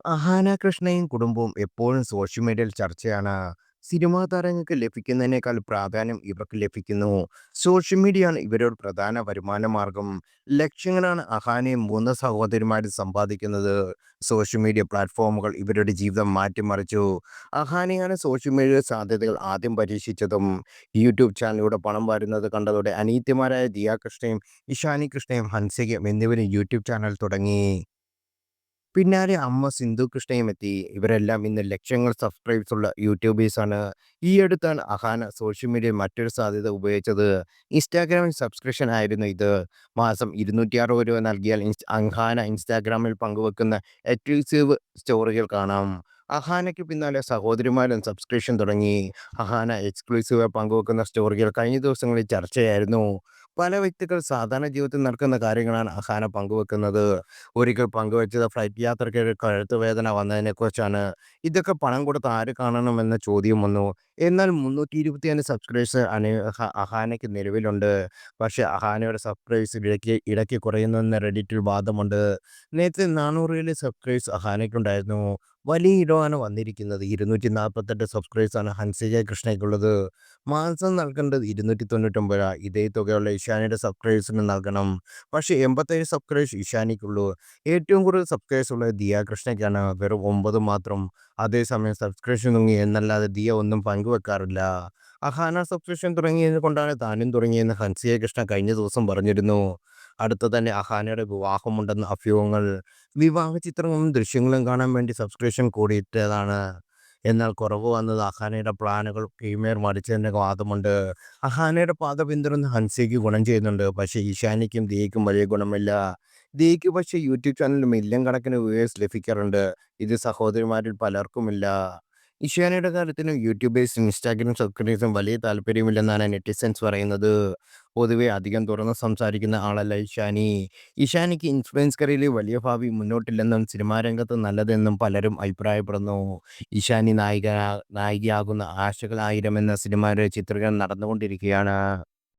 അഹാന കൃഷ്ണയും കുടുംബവും എപ്പോഴും സോഷ്യൽ മീഡിയയിൽ ചർച്ചയാണ്. സിനിമാ താരങ്ങൾക്ക് ലഭിക്കുന്നതിനേക്കാൾ പ്രാധാന്യം ഇവർക്ക് ലഭിക്കുന്നു. സോഷ്യൽ മീഡിയയാണ് ഇവരുടെ പ്രധാന വരുമാന മാർഗം. ലക്ഷങ്ങളാണ് അഹാനയും മൂന്ന് സഹോദരിമാരും സമ്പാദിക്കുന്നത്. സോഷ്യൽ മീഡിയ പ്ലാറ്റ്ഫോമുകൾ ഇവരുടെ ജീവിതം മാറ്റിമറിച്ചു. അഹാനയാണ് സോഷ്യൽ മീഡിയ സാധ്യതകൾ ആദ്യം പരീക്ഷിച്ചതും. യൂട്യൂബ് ചാനലിലൂടെ പണം വരുന്നത് കണ്ടതോടെ അനീത്യമാരായ ദിയ കൃഷ്ണയും ഇഷാനി കൃഷ്ണയും ഹൻസികയും എന്നിവരും യൂട്യൂബ് ചാനൽ തുടങ്ങി. പിന്നാലെ അമ്മ സിന്ധു കൃഷ്ണയും എത്തി. ഇവരെല്ലാം ഇന്ന് ലക്ഷങ്ങൾ സബ്സ്ക്രൈബ്സ് ഉള്ള യൂട്യൂബേഴ്സാണ്. ഈ അടുത്താണ് അഹാന സോഷ്യൽ മീഡിയയിൽ മറ്റൊരു സാധ്യത ഉപയോഗിച്ചത്. ഇൻസ്റ്റാഗ്രാമിൽ സബ്സ്ക്രിപ്ഷൻ ആയിരുന്നു ഇത്. മാസം രൂപ 260 നൽകിയാൽ അഹാന ഇൻസ്റ്റാഗ്രാമിൽ പങ്കുവെക്കുന്ന എക്സ്ക്ലൂസീവ് സ്റ്റോറികൾ കാണാം. അഹാനയ്ക്ക് പിന്നാലെ സഹോദരിമാരും സബ്സ്ക്രിപ്ഷൻ തുടങ്ങി. അഹാന എക്സ്ക്ലൂസീവ് പങ്കുവെക്കുന്ന സ്റ്റോറികൾ കഴിഞ്ഞ ദിവസങ്ങളിൽ ചർച്ചയായിരുന്നു. പല വ്യക്തികൾ സാധാരണ ജീവിതത്തിൽ നടക്കുന്ന കാര്യങ്ങളാണ് അഹാന പങ്കുവെക്കുന്നത്. ഒരിക്കൽ പങ്കുവച്ചത് ഫ്ലൈറ്റ് യാത്രയ്ക്കിടെ കഴുത്ത് വേദന വന്നതിനെക്കുറിച്ചാണ്. ഇതൊക്കെ പണം കൊടുത്ത് ആര് കാണണമെന്ന ചോദ്യം വന്നു. എന്നാൽ 325 സബ്സ്ക്രൈബേഴ്സ് അഹാനയ്ക്ക് നിലവിലുണ്ട്. പക്ഷേ അഹാനയുടെ സബ്സ്ക്രൈബേഴ്സ് ഇടയ്ക്ക് കുറയുന്നുവെന്ന് റെഡിറ്റിൽ വാദമുണ്ട്. നേരത്തെ 400 സബ്സ്ക്രൈബേഴ്സ് അഹാനയ്ക്കുണ്ടായിരുന്നു. വലിയ ഇടമാണ് വന്നിരിക്കുന്നത്. 248 സബ്സ്ക്രൈബേഴ്സാണ് ഹൻസിക കൃഷ്ണയ്ക്കുള്ളത്. മാസം നൽകേണ്ടത് 299 ഇതേ തുകയുള്ള ഇഷാനിയുടെ സബ്സ്ക്രൈബേഴ്സിന് നൽകണം. പക്ഷേ 87 സബ്സ്ക്രൈബേഴ്സ് ഇഷാനിക്കുള്ളൂ. ഏറ്റവും കൂടുതൽ സബ്സ്ക്രൈബേഴ്സ് ഉള്ളത് ദിയ കൃഷ്ണയ്ക്കാണ്. വെറും 9 മാത്രം. അതേസമയം സബ്സ്ക്രിപ്ഷൻ തുടങ്ങി എന്നല്ലാതെ ദിയ ഒന്നും പങ്കുവെക്കാറില്ല. അഹാന സബ്സ്ക്രിപ്ഷൻ തുടങ്ങിയത് കൊണ്ടാണ് താനും തുടങ്ങിയെന്ന് ഹൻസിക കൃഷ്ണ കഴിഞ്ഞ ദിവസം പറഞ്ഞിരുന്നു. അടുത്ത് തന്നെ അഹാനയുടെ വിവാഹമുണ്ടെന്ന അഭ്യൂഹങ്ങൾ. വിവാഹ ചിത്രങ്ങളും ദൃശ്യങ്ങളും കാണാൻ വേണ്ടി സബ്സ്ക്രിപ്ഷൻ കൂടിയിട്ടതാണ്. എന്നാൽ കുറവ് വന്നത് അഹാനയുടെ പ്ലാനുകൾ പ്രീമിയർ മറിച്ചതിൻ്റെ വാദമുണ്ട്. അഹാനയുടെ പാത പിന്തുടർന്ന് ഹൻസിക്ക് ഗുണം ചെയ്യുന്നുണ്ട്. പക്ഷേ ഇഷാനിക്കും ദിയയ്ക്കും വലിയ ഗുണമില്ല. ദിയയ്ക്ക് പക്ഷേ യൂട്യൂബ് ചാനലിൽ മില്യൺ കണക്കിന് വ്യൂവേഴ്സ് ലഭിക്കാറുണ്ട്. ഇത് സഹോദരിമാരിൽ പലർക്കുമില്ല. ഇഷാനിയുടെ കാര്യത്തിലും യൂട്യൂബേഴ്സും ഇൻസ്റ്റാഗ്രാം സബ്സ്ക്രൈബേഴ്സും വലിയ താല്പര്യമില്ലെന്നാണ് നെറ്റിസൻസ് പറയുന്നത്. പൊതുവെ അധികം തുറന്ന് സംസാരിക്കുന്ന ആളല്ല ഇഷാനി. ഇഷാനിക്ക് ഇൻഫ്ലുവൻസ് കരിയറിൽ വലിയ ഭാവി മുന്നോട്ടില്ലെന്നും സിനിമാ രംഗത്ത് നല്ലതെന്നും പലരും അഭിപ്രായപ്പെടുന്നു. ഇഷാനി നായികയാകുന്ന ആശകൾ 1000 എന്ന സിനിമയുടെ ചിത്രീകരണം നടന്നുകൊണ്ടിരിക്കുകയാണ്.